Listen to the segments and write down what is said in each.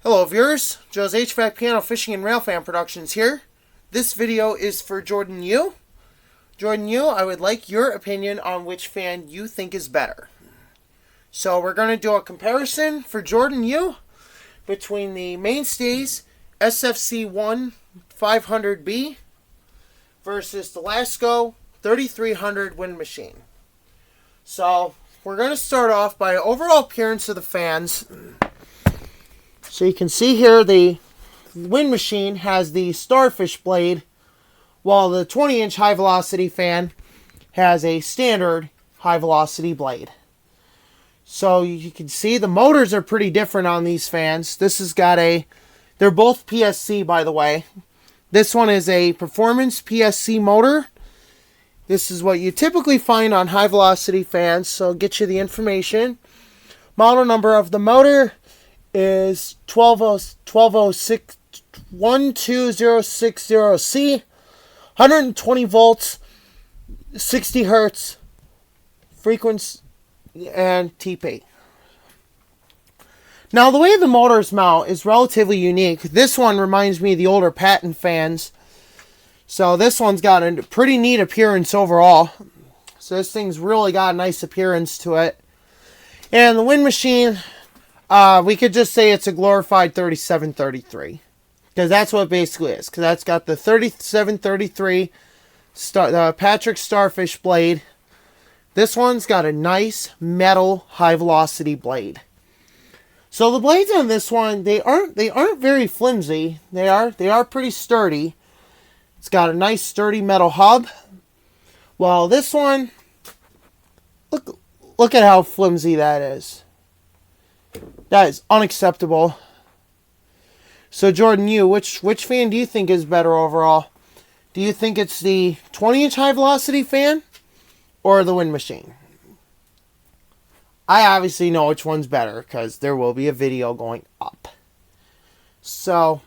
Hello viewers, Joe's HVAC Piano Fishing and Rail Fan Productions here. This video is for Jordan Yu. Jordan Yu, I would like your opinion on which fan you think is better. So we're going to do a comparison for Jordan Yu between the Mainstays SFC1 500B versus the Lasko 3300 wind machine. So we're going to start off by overall appearance of the fans. So you can see here the wind machine has the starfish blade, while the 20-inch high velocity fan has a standard high velocity blade. So you can see the motors are pretty different on these fans. This has got they're both PSC, by the way. This one is a performance PSC motor. This is what you typically find on high velocity fans, so I'll get you the information. Model number of the motor is 12060C, 120 volts, 60 hertz, frequency, and TP. Now, the way the motors mount is relatively unique. This one reminds me of the older patent fans. So this one's got a pretty neat appearance overall. So this thing's really got a nice appearance to it. And the wind machine, we could just say it's a glorified 3733. Because that's what it basically is. Because that's got the 3733 Patrick Starfish blade. This one's got a nice metal high velocity blade. So the blades on this one, they aren't very flimsy. They are pretty sturdy. It's got a nice sturdy metal hub. While this one, look at how flimsy that is. That is unacceptable. So Jordan Yu, which fan do you think is better overall? Do you think it's the 20-inch high velocity fan or the wind machine? I obviously know which one's better because there will be a video going up. So,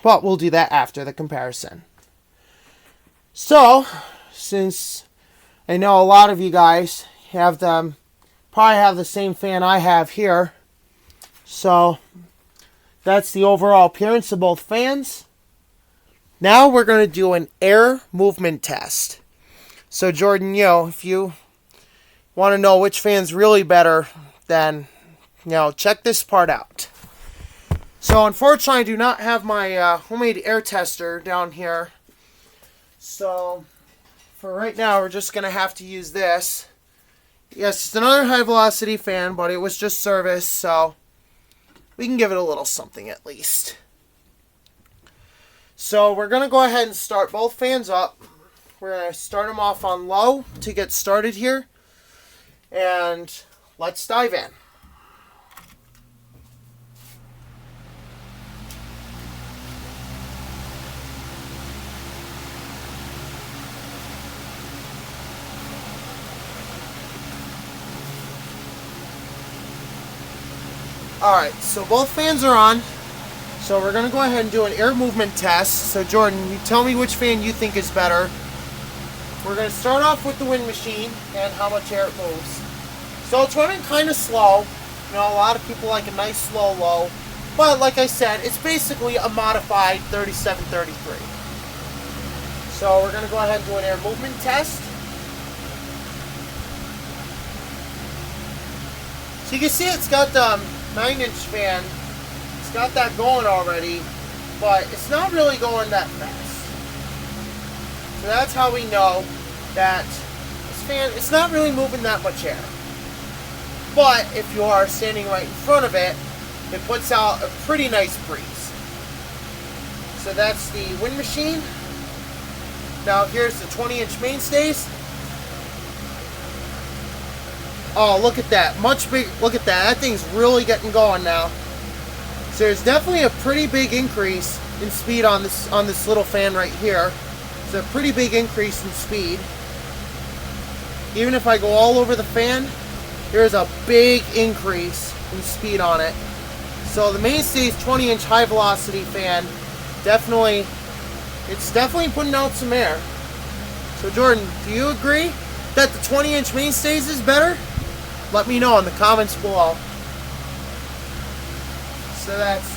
but we'll do that after the comparison. So, since I know a lot of you guys probably have the same fan I have here. So, that's the overall appearance of both fans. Now we're going to do an air movement test. So Jordan Yu, if you want to know which fan's really better, then, check this part out. So unfortunately, I do not have my homemade air tester down here. So for right now, we're just going to have to use this. Yes, it's another high velocity fan, but it was just serviced, so we can give it a little something at least. So we're going to go ahead and start both fans up. We're going to start them off on low to get started here. And let's dive in. Alright, so both fans are on. So we're going to go ahead and do an air movement test. So Jordan, you tell me which fan you think is better. We're going to start off with the wind machine and how much air it moves. So it's running kind of slow. A lot of people like a nice slow low. But like I said, it's basically a modified 3733. So we're going to go ahead and do an air movement test. So you can see it's got the 9-inch fan. It's got that going already, but it's not really going that fast. So that's how we know that this fan, it's not really moving that much air. But if you are standing right in front of it, it puts out a pretty nice breeze. So that's the wind machine. Now here's the 20-inch Mainstays. Oh, look at that. Much big. Look at that. That thing's really getting going now. So there's definitely a pretty big increase in speed on this little fan right here. It's a pretty big increase in speed. Even if I go all over the fan, there's a big increase in speed on it. So the Mainstays 20-inch high velocity fan it's definitely putting out some air. So Jordan, do you agree that the 20-inch Mainstays is better? Let me know in the comments below. So that's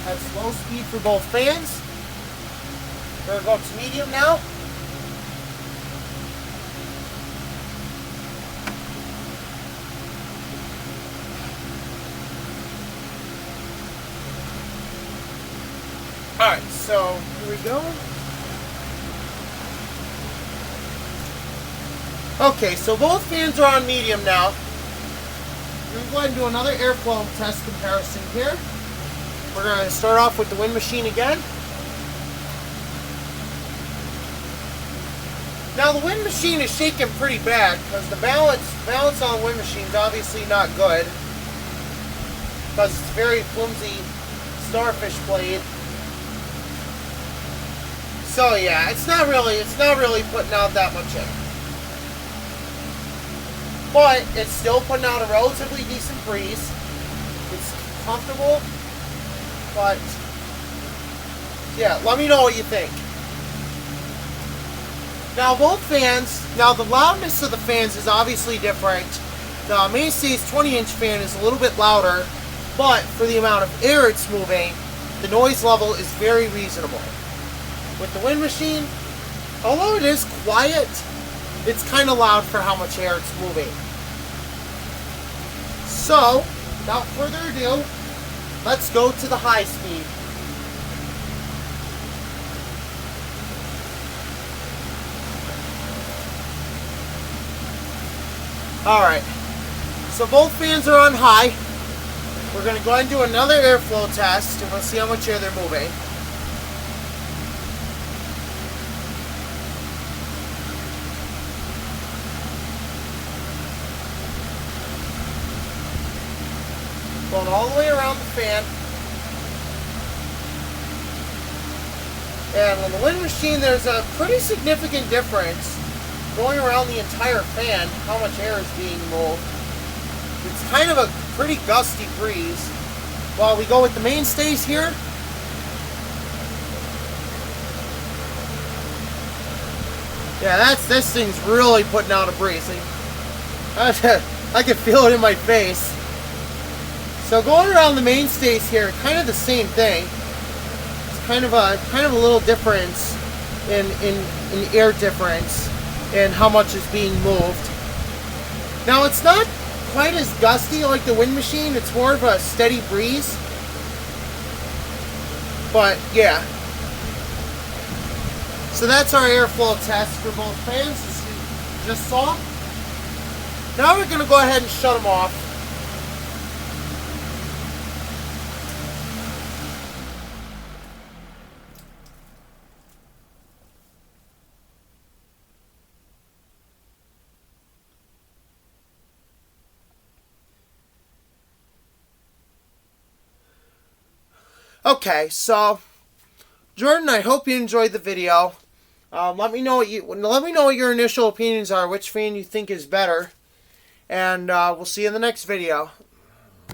That's low speed for both fans. We're going to go to medium now. Alright, so here we go. Okay, so both fans are on medium now. We're going to go ahead and do another airflow test comparison here. We're going to start off with the wind machine again. Now the wind machine is shaking pretty bad because the balance on the wind machine is obviously not good because it's very flimsy starfish blade. So yeah, it's not really putting out that much air. But it's still putting out a relatively decent breeze. It's comfortable, but yeah, let me know what you think. Now both fans, the loudness of the fans is obviously different. The Mainstays 20-inch fan is a little bit louder, but for the amount of air it's moving, the noise level is very reasonable. With the wind machine, although it is quiet, it's kind of loud for how much air it's moving. So, without further ado, let's go to the high speed. Alright, so both fans are on high. We're going to go ahead and do another airflow test and we'll see how much air they're moving. Going all the way around the fan. And on the wind machine, there's a pretty significant difference going around the entire fan, how much air is being moved. It's kind of a pretty gusty breeze. While we go with the Mainstays here, yeah, this thing's really putting out a breeze. I can feel it in my face. So going around the Mainstays here, kind of the same thing. It's kind of a little difference in air difference and how much is being moved. Now it's not quite as gusty like the wind machine. It's more of a steady breeze. But yeah. So that's our airflow test for both fans, as you just saw. Now we're going to go ahead and shut them off. Okay, so Jordan, I hope you enjoyed the video. Let me know what your initial opinions are, which fan you think is better, and we'll see you in the next video.